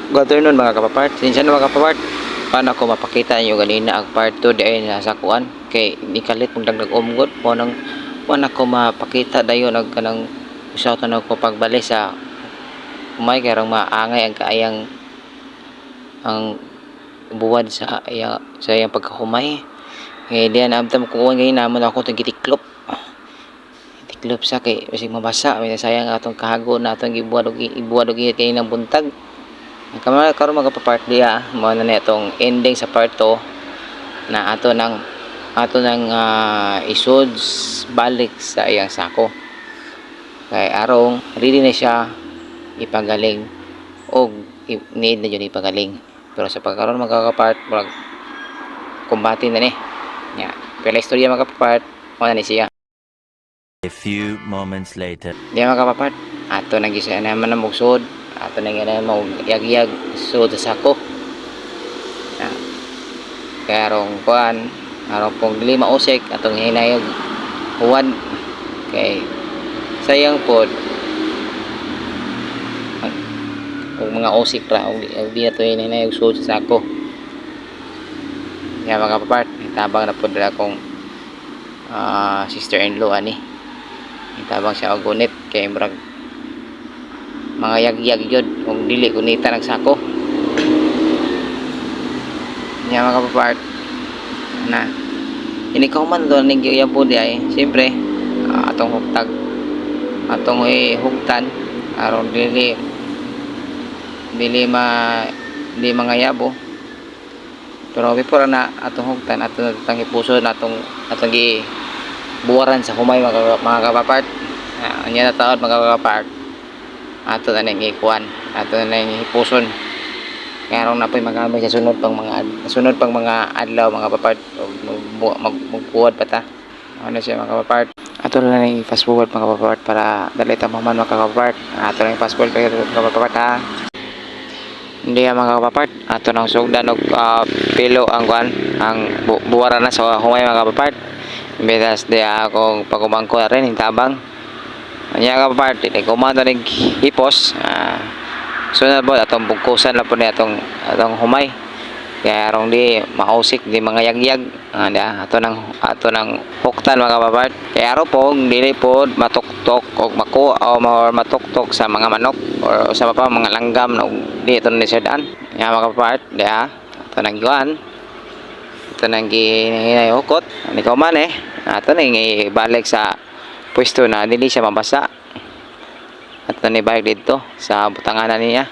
Good afternoon mga kapapart. Sinsya na mga kapapart. Paano ako mapakita nyo ganina ang part 2 dahil sa kuan. Kay nikalit mong dagdag umgod. Paano ako mapakita dayon ang kanang usaw na ko pagbali sa umay karang maangay ang kaayang ang buwad sa iyang pagkahumay. Kaya diyan amtam ko ngayon naman ako itong gitiklop. Tiklop sa kay basig mabasa. May sayang atong kahago na atong ibuwad og kay nang buntag. Karon mga kapapart diya mo na itong ending sa part 2 na ato nang isud balik sa iyang sako kay arong ready na siya ipagaling og need na yun ipagaling. Pero sa pagkaroon mga kapapart murag kumbati na ni nya pero istorya mga kapapart mo na ni siya. A few moments later. Diya mga kapapart ato nang gisa naman na mugsod ato na nga mo yag-yag so sa sako kaya arong kuan arong pong dili mausik atong hinayog huwad kay sayang pod og mga usik ra og di na to hinayog so sa sako. Kaya mga kapapart itabang na pod akong sister-in-law ani itabang siya og gunit kay murag mga yag-yag yun kung dili kunita nagsako niya mga kapapart na inikahuman doon ning giyabo di ay siyempre atong hugtag atong hugtan aron dili mga yabo pero before na atong hugtan atong hipuson atong gi buwaran sa humay mga kapapart anya na taon mga kapapart ato na nang ikuan ato na nang hipuson kaya arong napoy magamay sa sunod pang mga adlaw mga kapapart magbuwad pa ta ano siya mga kapapart ato na nang fast forward mga kapapart para dali ta man mga kapapart ato na yung fast forward mga kapapart ha hindi mga kapapart ato nang sugdan og pilo ang kuan ang buwara na sa humay mga kapapart imbes di akong pagumangko na rin hintabang anya ka party ni komando ning hipos sunod po atong bugkusan lang po ni atong humay kaya arong di mausik di mga yagyag ato nang huktan mga kapapart kaya araw po dili po matuktok o matuktok sa mga manok o sa pa mga langgam no di ito ni sedaan ya mga kapapart di ato nang guan ito nang ginahukot ni ko man ato nang ibalik sa pwesto na dili siya mabasa at nanibalik dito sa butanganan niya